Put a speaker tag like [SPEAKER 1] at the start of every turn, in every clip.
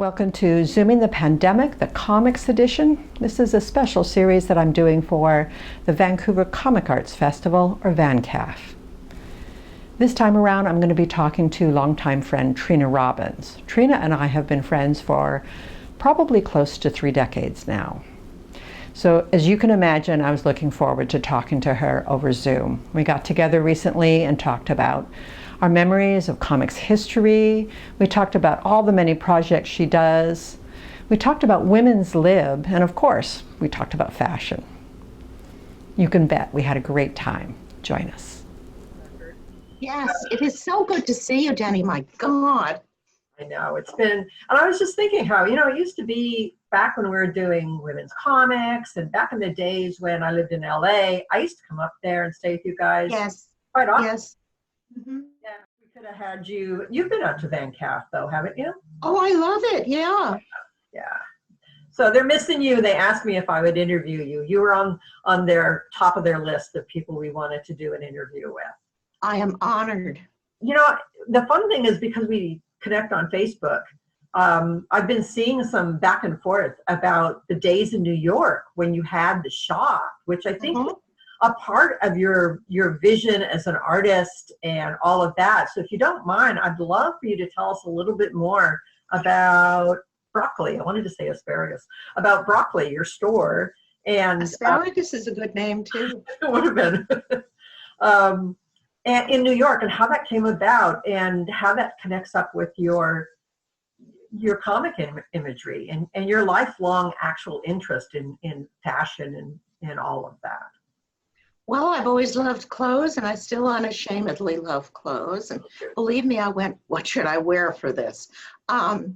[SPEAKER 1] Welcome to Zooming the Pandemic, the Comics Edition. This is a special series that I'm doing for the Vancouver Comic Arts Festival, or VanCAF. This time around, I'm going to be talking to longtime friend Trina Robbins. Trina and I have been friends for probably close to 3 decades now. So as you can imagine, I was looking forward to talking to her over Zoom. We got together recently and talked about our memories of comics history. We talked about all the many projects she does. We talked about women's lib, and of course, we talked about fashion. You can bet we had a great time. Join us.
[SPEAKER 2] Yes, it is so good to see you, Deni. My God.
[SPEAKER 3] I know, it's been, and I was just thinking how, it used to be back when we were doing women's comics, and back in the days when I lived in LA, I used to come up there and stay with you guys.
[SPEAKER 2] Yes.
[SPEAKER 3] Quite often.
[SPEAKER 2] Yes.
[SPEAKER 3] Mm-hmm. Yeah, we could have had you. You've been up to VanCAF though, haven't you?
[SPEAKER 2] Oh, I love it. Yeah.
[SPEAKER 3] Yeah. So they're missing you. They asked me if I would interview you. You were on their top of their list of people we wanted to do an interview with.
[SPEAKER 2] I am honored.
[SPEAKER 3] The fun thing is because we connect on Facebook, I've been seeing some back and forth about the days in New York when you had the shop, which I think is a part of your vision as an artist and all of that. So if you don't mind, I'd love for you to tell us a little bit more about broccoli. I wanted to say asparagus. About broccoli, your store. And
[SPEAKER 2] asparagus is a good name too.
[SPEAKER 3] It would have been. And in New York, and how that came about, and how that connects up with your comic imagery and your lifelong actual interest in fashion and all of that.
[SPEAKER 2] Well, I've always loved clothes, and I still unashamedly love clothes. And believe me, I went, what should I wear for this? I've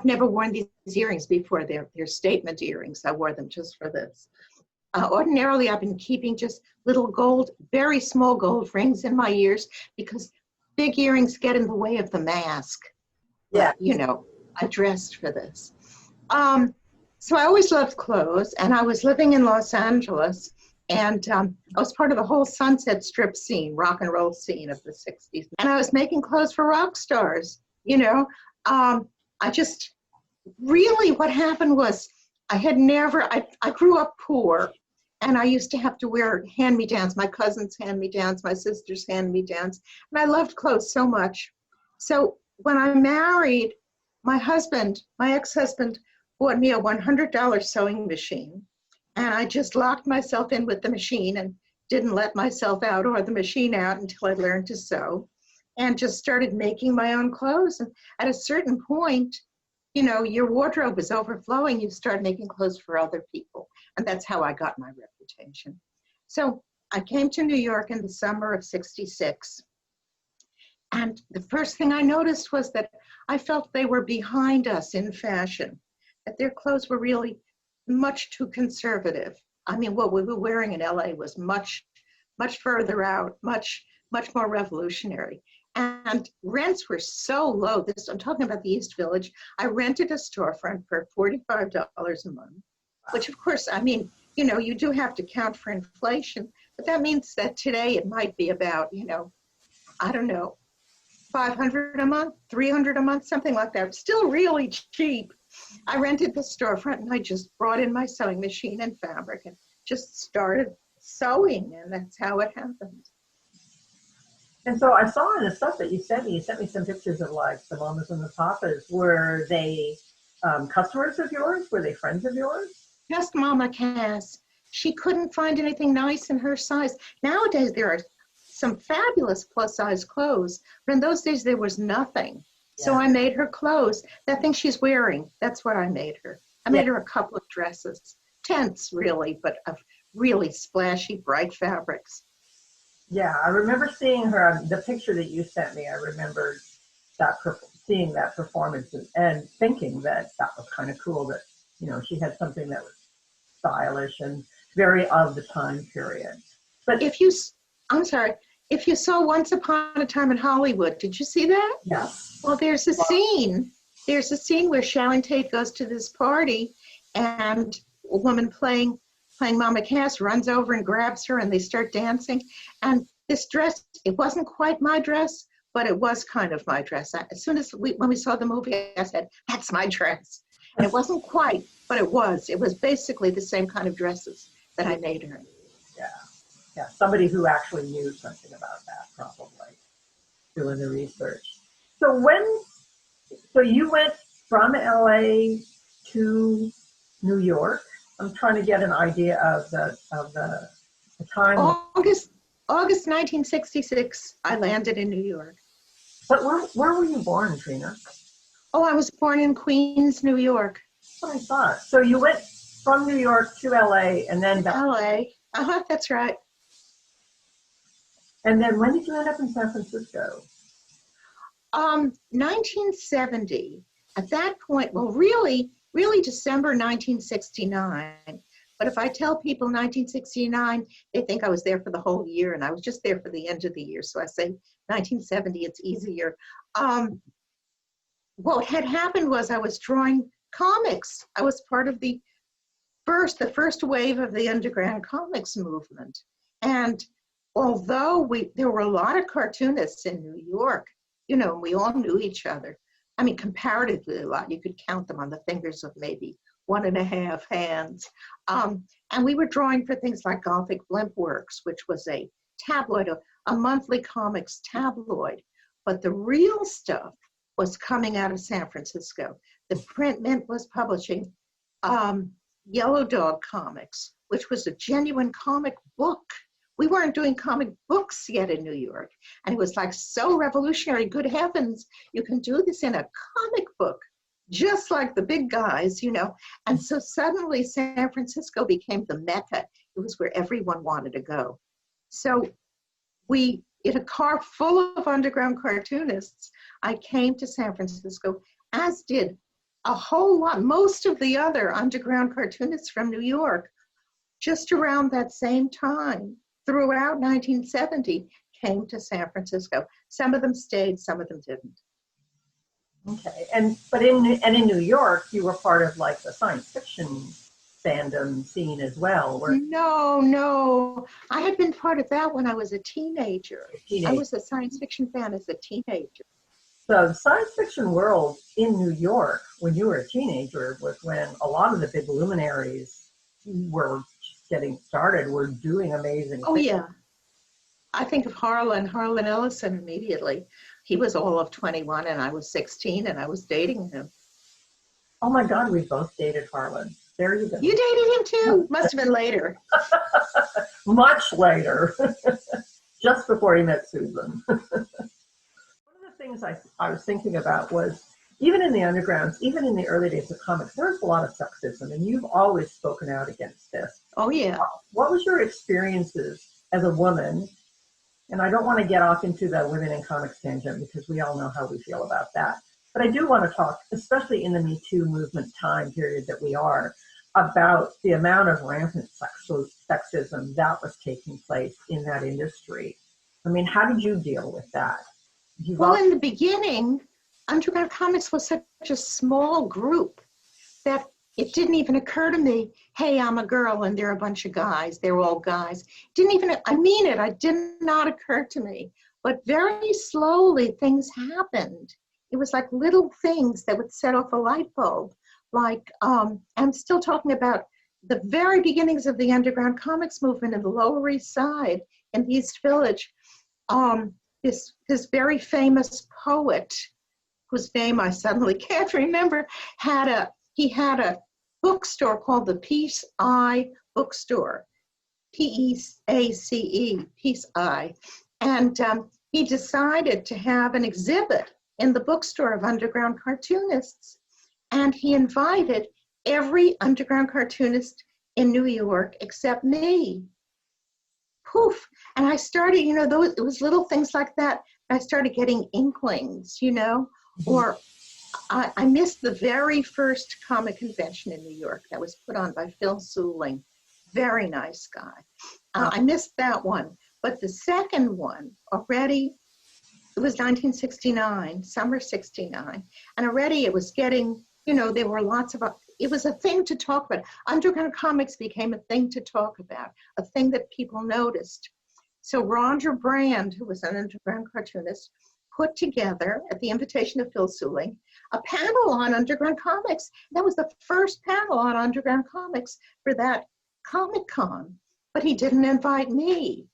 [SPEAKER 2] never worn these earrings before. They're statement earrings. I wore them just for this. Ordinarily, I've been keeping just little gold, very small gold rings in my ears because big earrings get in the way of the mask.
[SPEAKER 3] Yeah.
[SPEAKER 2] But, I dressed for this. So I always loved clothes, and I was living in Los Angeles, and I was part of the whole Sunset Strip scene, rock and roll scene of the 60s. And I was making clothes for rock stars, I just, really what happened was I grew up poor. And I used to have to wear hand-me-downs, my cousin's hand-me-downs, my sister's hand-me-downs. And I loved clothes so much. So when I married, my ex-husband, bought me a $100 sewing machine. And I just locked myself in with the machine and didn't let myself out or the machine out until I learned to sew. And just started making my own clothes. And at a certain point, your wardrobe is overflowing. You start making clothes for other people. And that's how I got my reputation. So I came to New York in the summer of '66. And the first thing I noticed was that I felt they were behind us in fashion, that their clothes were really much too conservative. I mean, what we were wearing in LA was much, much further out, much, much more revolutionary. And rents were so low. I'm talking about the East Village. I rented a storefront for $45 a month, which of course, you do have to count for inflation, but that means that today it might be about, I don't know, $500 a month, $300 a month, something like that. Still really cheap. I rented the storefront and I just brought in my sewing machine and fabric and just started sewing, and that's how it happened.
[SPEAKER 3] And so I saw in the stuff that you sent me some pictures of like the mamas and the papas. Were they customers of yours? Were they friends of yours?
[SPEAKER 2] Just Mama Cass. She couldn't find anything nice in her size. Nowadays there are some fabulous plus size clothes, but in those days there was nothing. Yeah. So I made her clothes. That thing she's wearing, that's what I made her. I made her a couple of dresses, tents really, but of really splashy, bright fabrics.
[SPEAKER 3] Yeah, I remember seeing her, the picture that you sent me. I remember seeing that performance and thinking that was kind of cool that, she had something that was stylish and very of the time period. But
[SPEAKER 2] if you saw Once Upon a Time in Hollywood, did you see that?
[SPEAKER 3] Yes.
[SPEAKER 2] Well, there's a scene where Sharon Tate goes to this party and a woman playing Mama Cass runs over and grabs her and they start dancing. And this dress, it wasn't quite my dress, but it was kind of my dress. As soon as when we saw the movie, I said, that's my dress. And it wasn't quite, but it was. It was basically the same kind of dresses that I made her.
[SPEAKER 3] Yeah. Yeah. Somebody who actually knew something about that, probably, doing the research. So you went from LA to New York. I'm trying to get an idea of the time.
[SPEAKER 2] August 1966, I landed in New York.
[SPEAKER 3] But where were you born, Trina?
[SPEAKER 2] Oh, I was born in Queens, New York.
[SPEAKER 3] That's what I thought. So you went from New York to LA and then back.
[SPEAKER 2] LA. That's right.
[SPEAKER 3] And then when did you end up in San Francisco?
[SPEAKER 2] 1970. At that point, well, really December 1969. But if I tell people 1969, they think I was there for the whole year, and I was just there for the end of the year. So I say 1970, it's easier. What had happened was I was drawing comics. I was part of the first wave of the underground comics movement. And although there were a lot of cartoonists in New York, you know, we all knew each other. I mean, comparatively a lot. You could count them on the fingers of maybe 1.5 hands. And we were drawing for things like Gothic Blimp Works, which was a tabloid, a monthly comics tabloid. But the real stuff was coming out of San Francisco. The print mint was publishing Yellow Dog Comics, which was a genuine comic book. We weren't doing comic books yet in New York. And it was like so revolutionary. Good heavens, you can do this in a comic book, just like the big guys, you know. And so suddenly San Francisco became the Mecca. It was where everyone wanted to go. So in a car full of underground cartoonists, I came to San Francisco, as did a whole lot, most of the other underground cartoonists from New York, just around that same time. Throughout 1970, came to San Francisco. Some of them stayed, some of them didn't.
[SPEAKER 3] Okay, but in New York, you were part of like the science fiction fandom scene as well.
[SPEAKER 2] No, I had been part of that when I was a teenager. I was a science fiction fan as a teenager.
[SPEAKER 3] So the science fiction world in New York, when you were a teenager, was when a lot of the big luminaries were getting started, were doing amazing things.
[SPEAKER 2] Oh, yeah. I think of Harlan Ellison immediately. He was all of 21 and I was 16 and I was dating him.
[SPEAKER 3] Oh my God, we both dated Harlan. There you go.
[SPEAKER 2] You dated him too? Must have been later.
[SPEAKER 3] Much later. Just before he met Susan. One of the things I was thinking about was, even in the undergrounds, even in the early days of comics, there was a lot of sexism, and you've always spoken out against this.
[SPEAKER 2] Oh, yeah.
[SPEAKER 3] What was your experiences as a woman? And I don't want to get off into the women in comics tangent because we all know how we feel about that. But I do want to talk, especially in the Me Too movement time period that we are, about the amount of rampant sexism that was taking place in that industry. I mean, how did you deal with that?
[SPEAKER 2] Well, in the beginning, underground comics was such a small group that it didn't even occur to me, hey, I'm a girl and they're a bunch of guys. They're all guys. It did not occur to me. But very slowly things happened. It was like little things that would set off a light bulb. Like, I'm still talking about the very beginnings of the underground comics movement in the Lower East Side in the East Village. This very famous poet, whose name I suddenly can't remember, he had a bookstore called the Peace Eye Bookstore, P-E-A-C-E, Peace Eye. And he decided to have an exhibit in the bookstore of underground cartoonists. And he invited every underground cartoonist in New York except me. Poof. And I started, it was little things like that. I started getting inklings, or I missed the very first comic convention in New York that was put on by Phil Suling. Very nice guy. I missed that one. But the second one already, it was 1969, summer 69. And already it was getting, there were lots of, it was a thing to talk about. Underground comics became a thing to talk about, a thing that people noticed. So Roger Brand, who was an underground cartoonist, put together, at the invitation of Phil Suling, a panel on underground comics. That was the first panel on underground comics for that Comic-Con, but he didn't invite me.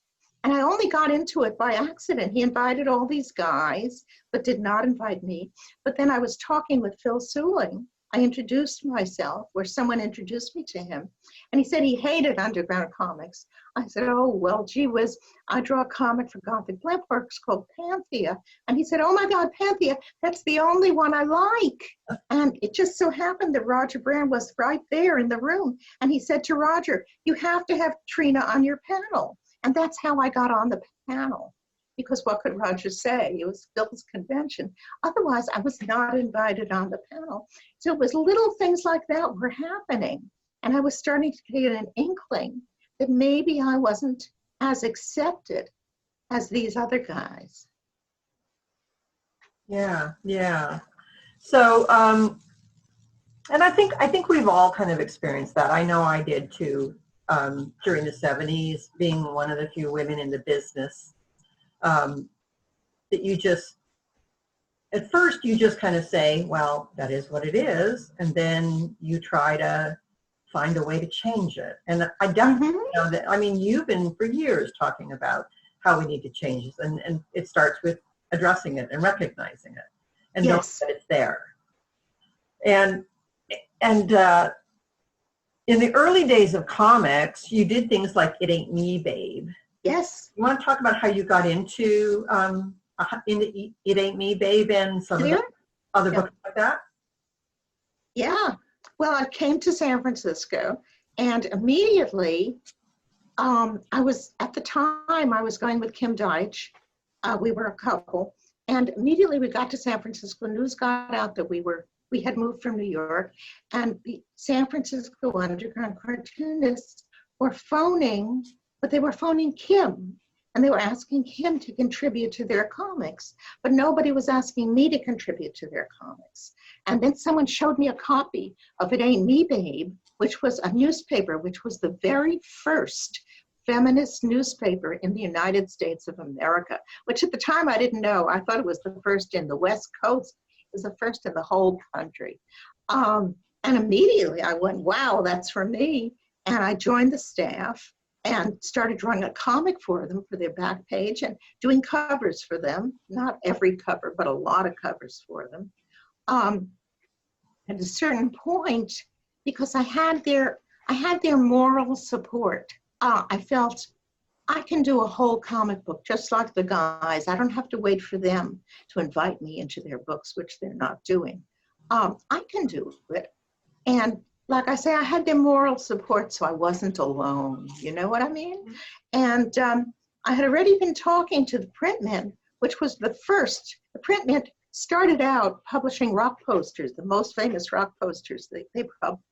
[SPEAKER 2] And I only got into it by accident. He invited all these guys, but did not invite me. But then I was talking with Phil Suling. I introduced myself, or someone introduced me to him, and he said he hated underground comics. I said, oh, well, gee whiz, I draw a comic for Gothic Lampworks called Panthea. And he said, oh my God, Panthea, that's the only one I like. And it just so happened that Roger Brand was right there in the room. And he said to Roger, you have to have Trina on your panel. And that's how I got on the panel. Because what could Roger say? It was Phil's convention. Otherwise, I was not invited on the panel. So it was little things like that were happening. And I was starting to get an inkling that maybe I wasn't as accepted as these other guys.
[SPEAKER 3] Yeah, yeah. So, and I think we've all kind of experienced that. I know I did too, during the 70s, being one of the few women in the business. That you just, at first you just kind of say, well, that is what it is, and then you try to find a way to change it. And I definitely know that, I mean, you've been for years talking about how we need to change this, and it starts with addressing it and recognizing it and knowing that it's there. And in the early days of comics, you did things like It Ain't Me, Babe.
[SPEAKER 2] Yes.
[SPEAKER 3] You want to talk about how you got into It Ain't Me, Babe, and some of the other books like that?
[SPEAKER 2] Yeah. Well, I came to San Francisco, and immediately, I was going with Kim Deitch. We were a couple, and immediately we got to San Francisco. News got out that we had moved from New York, and the San Francisco underground cartoonists were phoning. But they were phoning Kim, and they were asking Kim to contribute to their comics, but nobody was asking me to contribute to their comics. And then someone showed me a copy of It Ain't Me, Babe, which was a newspaper, which was the very first feminist newspaper in the United States of America, which at the time I didn't know. I thought it was the first in the West Coast. It was the first in the whole country. And immediately I went, wow, that's for me. And I joined the staff and started drawing a comic for them for their back page and doing covers for them. Not every cover, but a lot of covers for them. At a certain point, because I had their moral support, I felt I can do a whole comic book just like the guys. I don't have to wait for them to invite me into their books, which they're not doing. I can do it. And like I say, I had their moral support, so I wasn't alone. You know what I mean? And I had already been talking to the Printmen, which was the first. The Printmen started out publishing rock posters, the most famous rock posters. They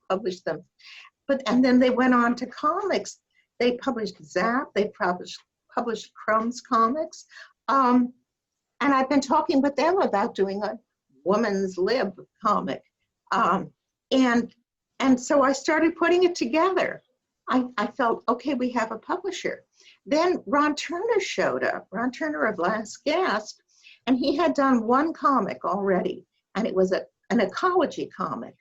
[SPEAKER 2] published them. And then they went on to comics. They published Zap. They published Crumb's comics. And I've been talking with them about doing a woman's lib comic. And so I started putting it together. I felt, okay, we have a publisher. Then Ron Turner showed up, Ron Turner of Last Gasp, and he had done one comic already, and it was an ecology comic.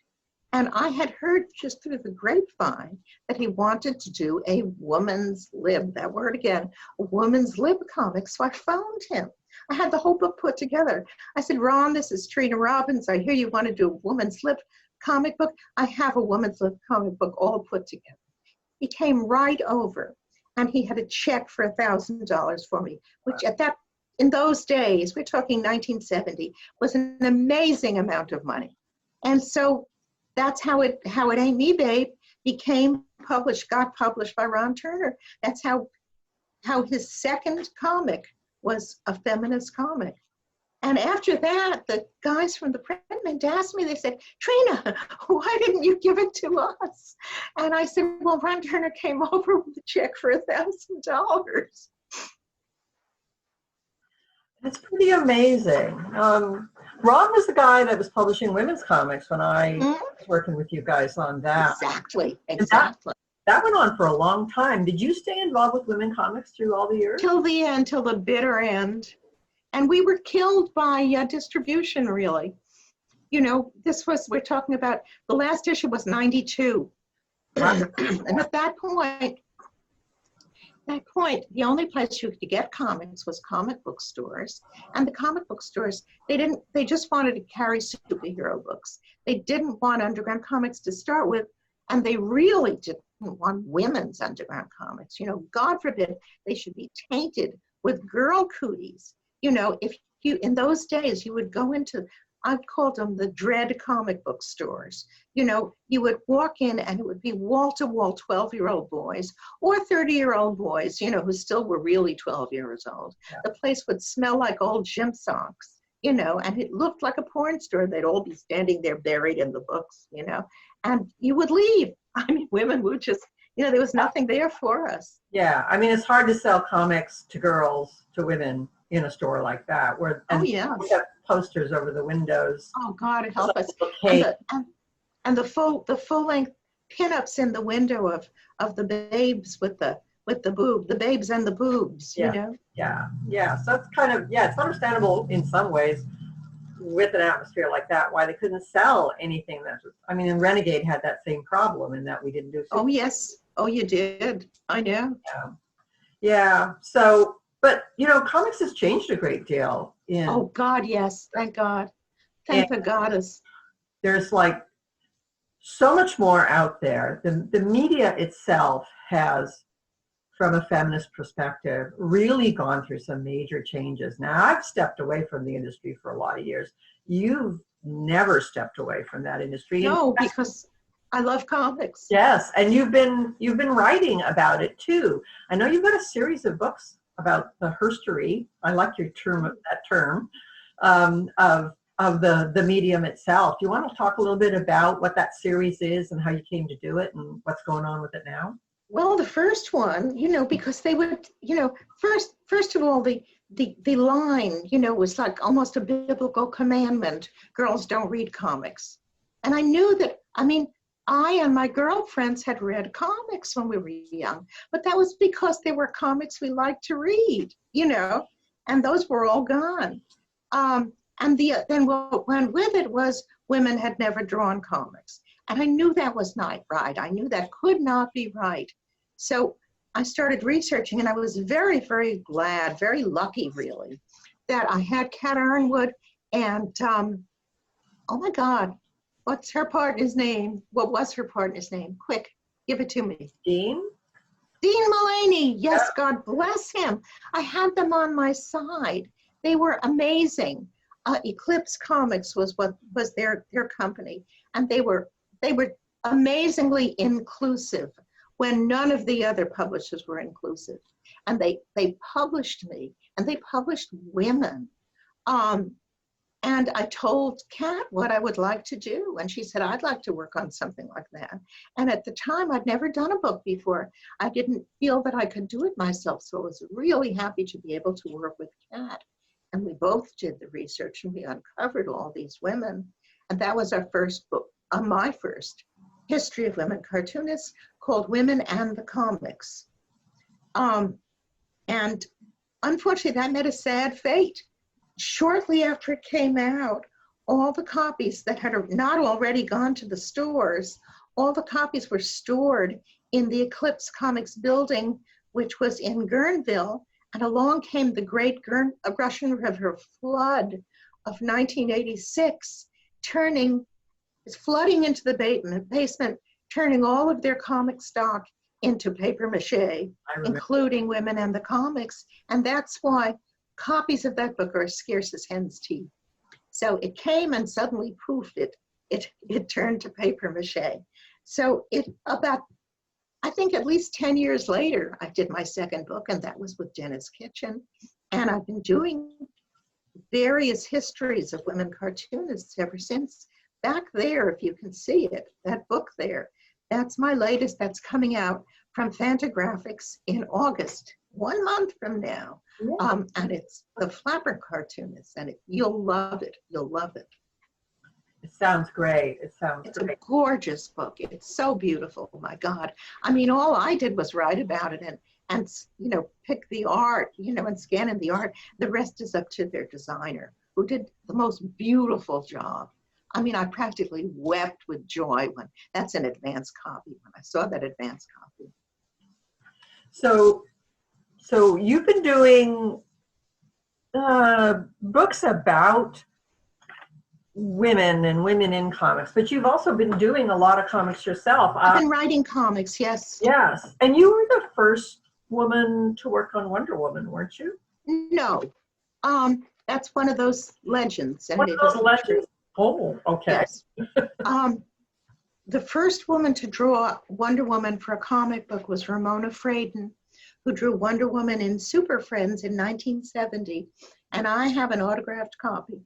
[SPEAKER 2] And I had heard just through the grapevine that he wanted to do a woman's lib, that word again, a woman's lib comic. So I phoned him. I had the whole book put together. I said, Ron, this is Trina Robbins. I hear you want to do a woman's lib comic book. I have a woman's lib comic book all put together. He came right over, and he had a check for $1,000 for me, which in those days, we're talking 1970, was an amazing amount of money. And so that's how It Ain't Me, Babe got published by Ron Turner. That's how his second comic was a feminist comic. And after that, the guys from the Printmen asked me, they said, Trina, why didn't you give it to us? And I said, well, Ron Turner came over with a check for $1,000.
[SPEAKER 3] That's pretty amazing. Ron was the guy that was publishing women's comics when I was working with you guys on that.
[SPEAKER 2] Exactly.
[SPEAKER 3] That went on for a long time. Did you stay involved with women comics through all the years?
[SPEAKER 2] Till the end, till the bitter end. And we were killed by distribution, really. You know, we're talking about, the last issue was 92. And at that point, the only place you could get comics was comic book stores. And the comic book stores, they just wanted to carry superhero books. They didn't want underground comics to start with, and they really didn't want women's underground comics. You know, God forbid they should be tainted with girl cooties. You know, if you, in those days, you would go into, I called them the dread comic book stores. You know, you would walk in and it would be wall-to-wall 12-year-old boys or 30-year-old boys, you know, who still were really 12 years old. Yeah. The place would smell like old gym socks, you know, and it looked like a porn store. They'd all be standing there buried in the books, you know, and you would leave. I mean, women would just, you know, there was nothing there for us.
[SPEAKER 3] Yeah, I mean, it's hard to sell comics to girls, to women in a store like that. Where, and we have posters over the windows.
[SPEAKER 2] Oh God, help us! And the full length pinups in the window of the babes with the babes and the boobs.
[SPEAKER 3] Yeah.
[SPEAKER 2] You know.
[SPEAKER 3] Yeah. So it's kind of, it's understandable in some ways with an atmosphere like that why they couldn't sell anything that was, I mean, and Renegade had that same problem in that we didn't do.
[SPEAKER 2] Oh yes. Oh, you did. I know.
[SPEAKER 3] Yeah. So. But, you know, comics has changed a great deal.
[SPEAKER 2] Oh, God, yes. Thank God. Thank the goddess.
[SPEAKER 3] There's like so much more out there. The media itself has, from a feminist perspective, really gone through some major changes. Now, I've stepped away from the industry for a lot of years. You've never stepped away from that industry.
[SPEAKER 2] No, because I love comics.
[SPEAKER 3] Yes, and you've been writing about it, too. I know you've got a series of books about the herstory, I like your term, of the medium itself. Do you want to talk a little bit about what that series is and how you came to do it and what's going on with it now?
[SPEAKER 2] Well, the first one, you know, because they would, you know, first of all, the line, you know, was like almost a biblical commandment. Girls don't read comics. And I knew that, I mean, I and my girlfriends had read comics when we were young, but that was because they were comics we liked to read, you know, and those were all gone. And then what went with it was women had never drawn comics. And I knew that was not right. I knew that could not be right. So I started researching, and I was very, very glad, very lucky, really, that I had Kat Ironwood and, oh my God, what's her partner's name? What was her partner's name? Quick, give it to me.
[SPEAKER 3] Dean
[SPEAKER 2] Mullaney. Yes, God bless him. I had them on my side. They were amazing. Eclipse Comics was their company, and they were amazingly inclusive when none of the other publishers were inclusive. And they published me, and they published women. And I told Kat what I would like to do. And she said, I'd like to work on something like that. And at the time, I'd never done a book before. I didn't feel that I could do it myself. So I was really happy to be able to work with Kat. And we both did the research, and we uncovered all these women. And that was our first book, my first history of women cartoonists, called Women and the Comics. And unfortunately, that met a sad fate. Shortly after it came out, all the copies that had not already gone to the stores, all the copies were stored in the Eclipse Comics building, which was in Guerneville, and along came the great Russian River flood of 1986, flooding into the basement, turning all of their comic stock into paper mache, including Women and the Comics, and that's why copies of that book are as scarce as hen's teeth. So it came and suddenly, poof, it turned to paper mache. So I think at least 10 years later, I did my second book, and that was with Dennis Kitchen. And I've been doing various histories of women cartoonists ever since. Back there, if you can see it, that book there, that's my latest. That's coming out from Fantagraphics in August, 1 month from now. Yeah. And it's the Flapper Cartoonist, and you'll love it. You'll love it.
[SPEAKER 3] It sounds great. It's
[SPEAKER 2] great. A gorgeous book. It's so beautiful. Oh my God. I mean, all I did was write about it, and pick the art, and scan in the art. The rest is up to their designer, who did the most beautiful job. I mean, I practically wept with joy when that's an advance copy, when I saw that advance copy.
[SPEAKER 3] So you've been doing books about women and women in comics, but you've also been doing a lot of comics yourself.
[SPEAKER 2] I've been writing comics, yes.
[SPEAKER 3] Yes, and you were the first woman to work on Wonder Woman, weren't you?
[SPEAKER 2] No, that's one of those legends. And
[SPEAKER 3] one of those legends. Oh, okay.
[SPEAKER 2] Yes. The first woman to draw Wonder Woman for a comic book was Ramona Fradon, who drew Wonder Woman in Super Friends in 1970, and I have an autographed copy.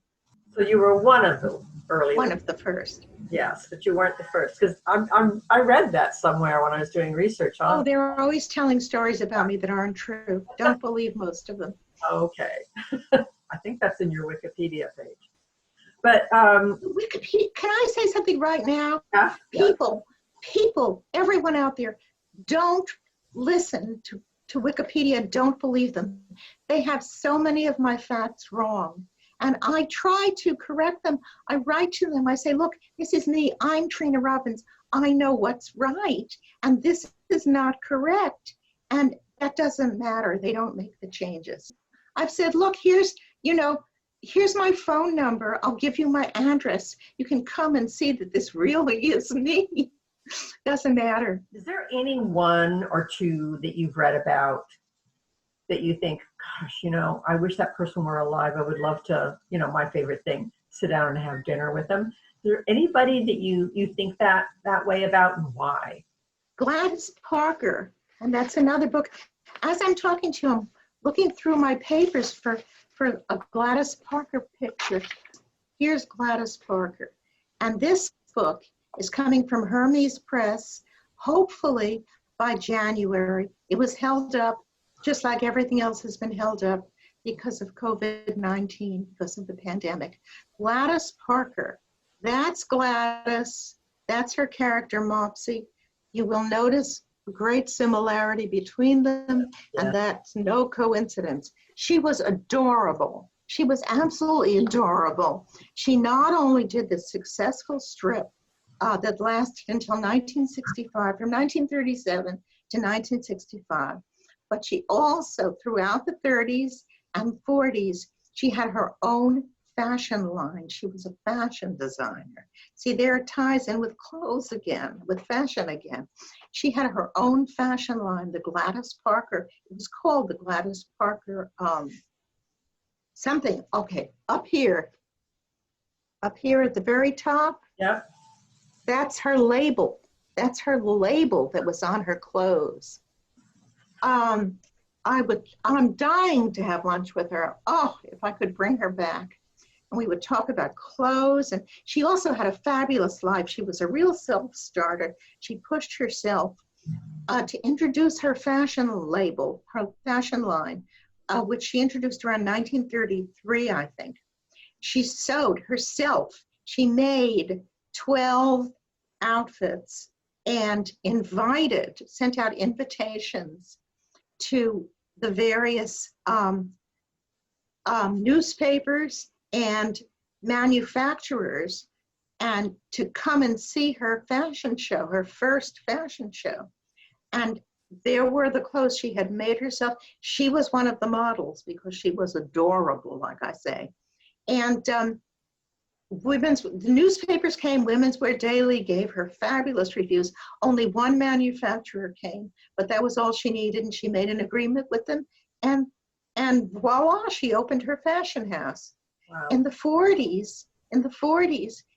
[SPEAKER 3] So you were one of the early
[SPEAKER 2] One of the first.
[SPEAKER 3] Yes, but you weren't the first, because I read that somewhere when I was doing research on.
[SPEAKER 2] Oh, they're always telling stories about me that aren't true. Don't believe most of them.
[SPEAKER 3] Okay. I think that's in your Wikipedia page. But
[SPEAKER 2] Wikipedia, can I say something right now?
[SPEAKER 3] Yeah.
[SPEAKER 2] People, everyone out there, don't listen to Wikipedia. Don't believe them. They have so many of my facts wrong. And I try to correct them. I write to them. I say, look, this is me. I'm Trina Robbins. I know what's right. And this is not correct. And that doesn't matter. They don't make the changes. I've said, look, here's my phone number. I'll give you my address. You can come and see that this really is me. Doesn't matter.
[SPEAKER 3] Is there any one or two that you've read about that you think, gosh, I wish that person were alive. I would love to, my favorite thing, sit down and have dinner with them. Is there anybody that you think that way about, and why?
[SPEAKER 2] Gladys Parker, and that's another book. As I'm talking to you, I'm looking through my papers for a Gladys Parker picture. Here's Gladys Parker. And this book is coming from Hermes Press, hopefully by January. It was held up, just like everything else has been held up because of COVID-19, because of the pandemic. Gladys Parker, that's Gladys. That's her character, Mopsy. You will notice a great similarity between them, and that's no coincidence. She was adorable. She was absolutely adorable. She not only did the successful strip that lasted until 1965, from 1937 to 1965, but she also, throughout the 30s and 40s, she had her own fashion line. She was a fashion designer. See, there it ties in with clothes again, with fashion again. She had her own fashion line, the Gladys Parker. It was called the Gladys Parker something. Okay, up here at the very top.
[SPEAKER 3] Yep.
[SPEAKER 2] That's her label. That's her label that was on her clothes. I'm dying to have lunch with her. Oh, if I could bring her back. And we would talk about clothes. And she also had a fabulous life. She was a real self-starter. She pushed herself to introduce her fashion label, her fashion line, which she introduced around 1933, I think. She sewed herself. She made 12 outfits and sent out invitations to the various newspapers and manufacturers, and to come and see her fashion show, her first fashion show. And there were the clothes she had made herself. She was one of the models because she was adorable, like I say. And the newspapers came, Women's Wear Daily gave her fabulous reviews. Only one manufacturer came, but that was all she needed, and she made an agreement with them, and voila, she opened her fashion house.
[SPEAKER 3] Wow.
[SPEAKER 2] In the 40s,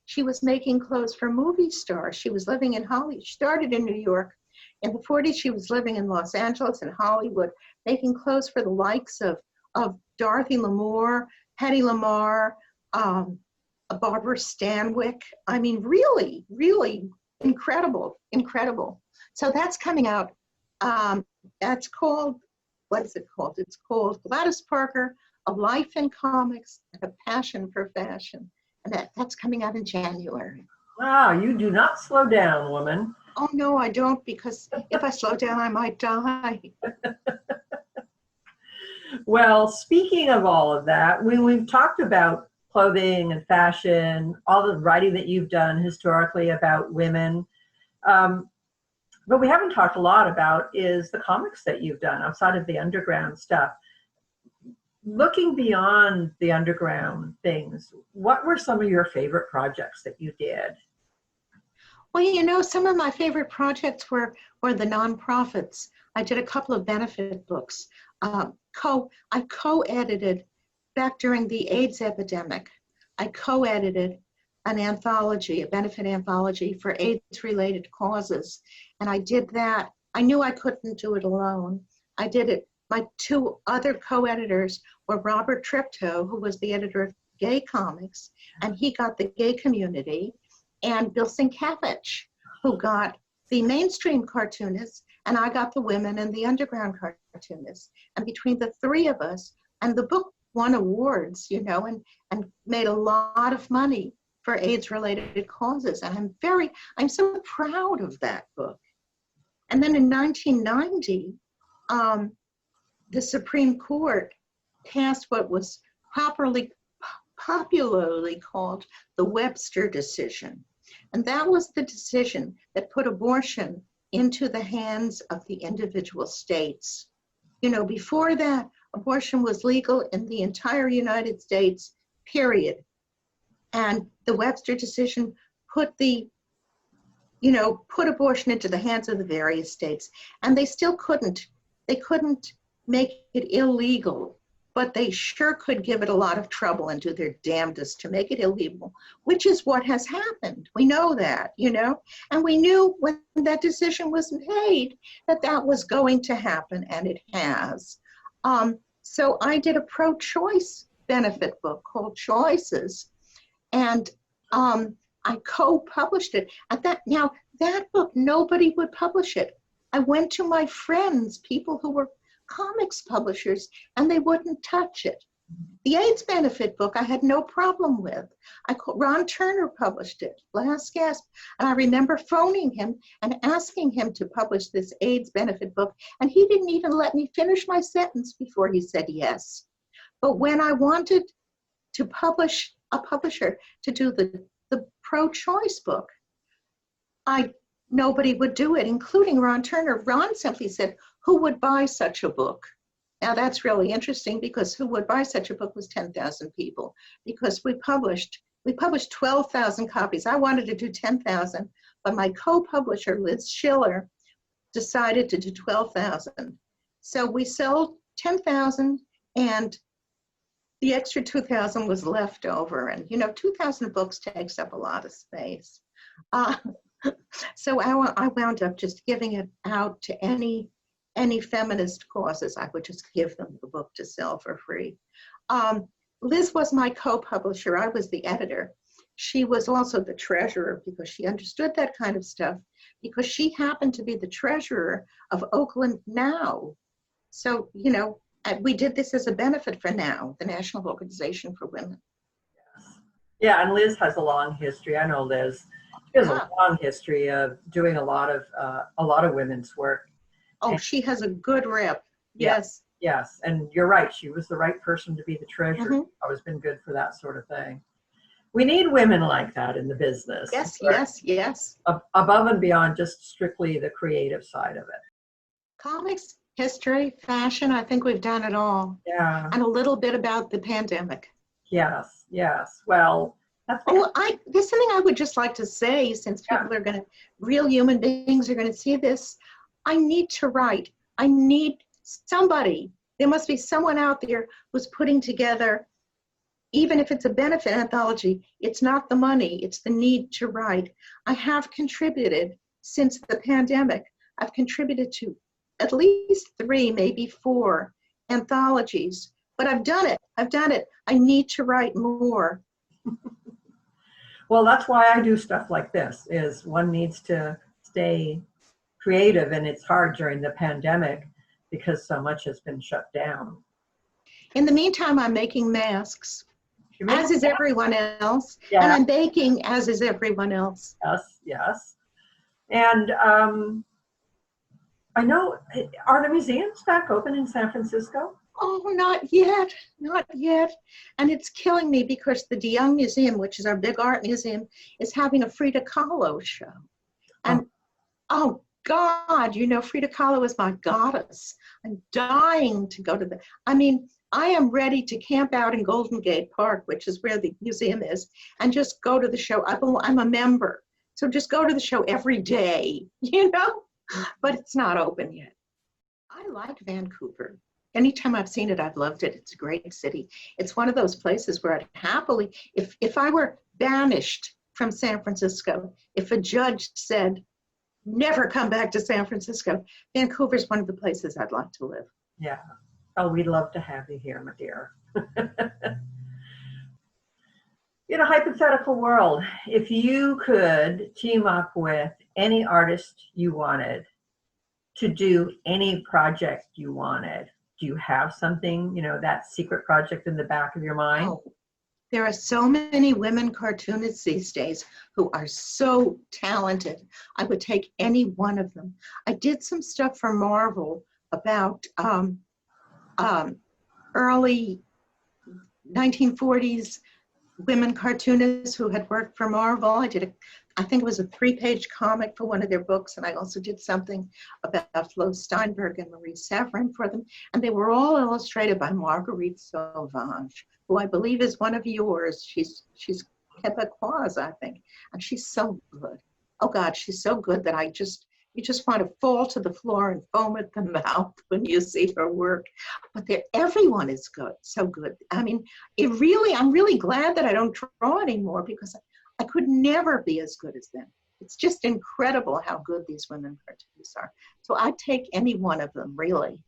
[SPEAKER 2] she was making clothes for movie stars. She was living in Hollywood. She started in New York. In the 40s, she was living in Los Angeles and Hollywood, making clothes for the likes of Dorothy Lamour, Hedy Lamarr, Barbara Stanwyck. I mean, really, really incredible. So that's coming out. That's called, what is it called? It's called Gladys Parker, A Life in Comics and a Passion for Fashion. And that's coming out in January.
[SPEAKER 3] Wow, you do not slow down, woman.
[SPEAKER 2] Oh, no, I don't, because if I slow down, I might die.
[SPEAKER 3] Well, speaking of all of that, we've talked about clothing and fashion, all the writing that you've done historically about women. But we haven't talked a lot about is the comics that you've done outside of the underground stuff. Looking beyond the underground things, what were some of your favorite projects that you did?
[SPEAKER 2] Well, you know, some of my favorite projects were the nonprofits. I did a couple of benefit books. I co-edited, back during the AIDS epidemic, I co-edited an anthology, a benefit anthology for AIDS-related causes. And I did that. I knew I couldn't do it alone. I did it. My two other co-editors were Robert Triptow, who was the editor of Gay Comics, and he got the gay community, and Bill Sienkiewicz, who got the mainstream cartoonists, and I got the women and the underground cartoonists. And between the three of us, and the book won awards, you know, and made a lot of money for AIDS-related causes. And I'm so proud of that book. And then in 1990, the Supreme Court passed what was popularly called the Webster decision. And that was the decision that put abortion into the hands of the individual states. You know, before that, abortion was legal in the entire United States, period. And the Webster decision put abortion into the hands of the various states. And they still couldn't make it illegal, but they sure could give it a lot of trouble and do their damnedest to make it illegal, which is what has happened. We know that, you know, and we knew when that decision was made that was going to happen, and it has. So I did a pro-choice benefit book called Choices, and I co-published it. Now, that book, nobody would publish it. I went to my friends, people who were comics publishers, and they wouldn't touch it. The AIDS benefit book I had no problem with. Ron Turner published it, Last Gasp, and I remember phoning him and asking him to publish this AIDS benefit book, and he didn't even let me finish my sentence before he said yes. But when I wanted to publish a publisher to do the pro-choice book, nobody would do it, including Ron Turner. Ron simply said, who would buy such a book? Now that's really interesting, because who would buy such a book was 10,000 people, because we published 12,000 copies. I wanted to do 10,000, but my co-publisher, Liz Schiller, decided to do 12,000. So we sold 10,000, and the extra 2,000 was left over. And you know, 2,000 books takes up a lot of space. So I wound up just giving it out to any feminist causes. I would just give them the book to sell for free. Liz was my co-publisher. I was the editor. She was also the treasurer, because she understood that kind of stuff, because she happened to be the treasurer of Oakland Now. So, you know, we did this as a benefit for NOW, the National Organization for Women.
[SPEAKER 3] Yes. Yeah, and Liz has a long history. I know Liz. She has a long history of doing a lot of women's work.
[SPEAKER 2] Oh, she has a good rep. Yes.
[SPEAKER 3] Yes, and you're right. She was the right person to be the treasurer.
[SPEAKER 2] Mm-hmm.
[SPEAKER 3] Always been good for that sort of thing. We need women like that in the business.
[SPEAKER 2] Yes,
[SPEAKER 3] right?
[SPEAKER 2] yes.
[SPEAKER 3] Above and beyond just strictly the creative side of it.
[SPEAKER 2] Comics, history, fashion, I think we've done it all.
[SPEAKER 3] Yeah.
[SPEAKER 2] And a little bit about the pandemic.
[SPEAKER 3] Yes. Well,
[SPEAKER 2] there's something I would just like to say, since real human beings are going to see this. I need to write. I need somebody. There must be someone out there who's putting together, even if it's a benefit anthology, it's not the money, it's the need to write. I have contributed since the pandemic. I've contributed to at least 3, maybe 4 anthologies, but I've done it. I need to write more.
[SPEAKER 3] Well, that's why I do stuff like this, is one needs to stay creative, and it's hard during the pandemic because so much has been shut down.
[SPEAKER 2] In the meantime, I'm making masks, as is everyone else,
[SPEAKER 3] yeah.
[SPEAKER 2] and I'm baking, as is everyone else.
[SPEAKER 3] Yes. And I know, are the museums back open in San Francisco?
[SPEAKER 2] Oh, not yet, not yet. And it's killing me because the De Young Museum, which is our big art museum, is having a Frida Kahlo show. And oh God, you know, Frida Kahlo is my goddess. I'm dying to go to the, I mean, I am ready to camp out in Golden Gate Park, which is where the museum is, and just go to the show. I'm a member, so just go to the show every day, you know? But it's not open yet. I like Vancouver. Anytime I've seen it, I've loved it. It's a great city. It's one of those places where I'd happily, if I were banished from San Francisco, if a judge said, never come back to San Francisco, Vancouver's one of the places I'd like to live.
[SPEAKER 3] Yeah. Oh, we'd love to have you here, my dear. In a hypothetical world, if you could team up with any artist you wanted to do any project you wanted, do you have something, you know, that secret project in the back of your mind?
[SPEAKER 2] Oh, there are so many women cartoonists these days who are so talented. I would take any one of them. I did some stuff for Marvel about early 1940s women cartoonists who had worked for Marvel. I think it was a 3-page comic for one of their books, and I also did something about Flo Steinberg and Marie Severin for them, and they were all illustrated by Marguerite Sauvage, who I believe is one of yours. She's Quebecoise, I think, and she's so good. Oh God, she's so good that you just want to fall to the floor and foam at the mouth when you see her work. But everyone is good, so good. I mean, I'm really glad that I don't draw anymore because I could never be as good as them. It's just incredible how good these women cartoonists are. So I'd take any one of them, really.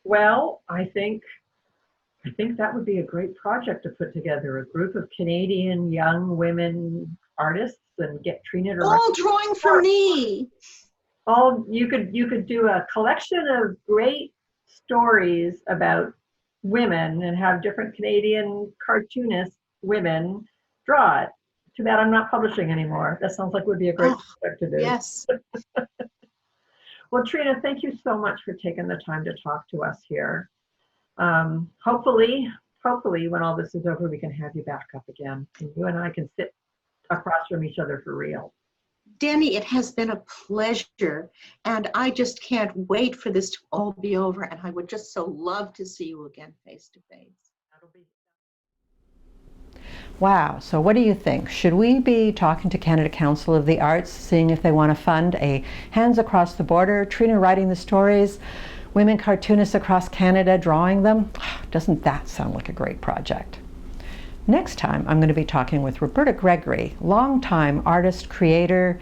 [SPEAKER 3] Well, I think that would be a great project to put together, a group of Canadian young women artists and get Trina to
[SPEAKER 2] all drawing for me.
[SPEAKER 3] You could do a collection of great stories about women and have different Canadian cartoonist women draw it. Too bad I'm not publishing anymore. That sounds like it would be a great project to do.
[SPEAKER 2] Yes.
[SPEAKER 3] Well, Trina, thank you so much for taking the time to talk to us here. Hopefully when all this is over, we can have you back up again and you and I can sit across from each other for real.
[SPEAKER 2] Deni, it has been a pleasure, and I just can't wait for this to all be over, and I would just so love to see you again face to face.
[SPEAKER 1] Wow, so what do you think? Should we be talking to Canada Council of the Arts, seeing if they want to fund a Hands Across the Border, Trina writing the stories, women cartoonists across Canada drawing them? Doesn't that sound like a great project? Next time, I'm going to be talking with Roberta Gregory, longtime artist, creator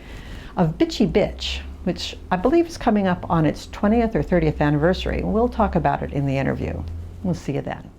[SPEAKER 1] of Bitchy Bitch, which I believe is coming up on its 20th or 30th anniversary. We'll talk about it in the interview. We'll see you then.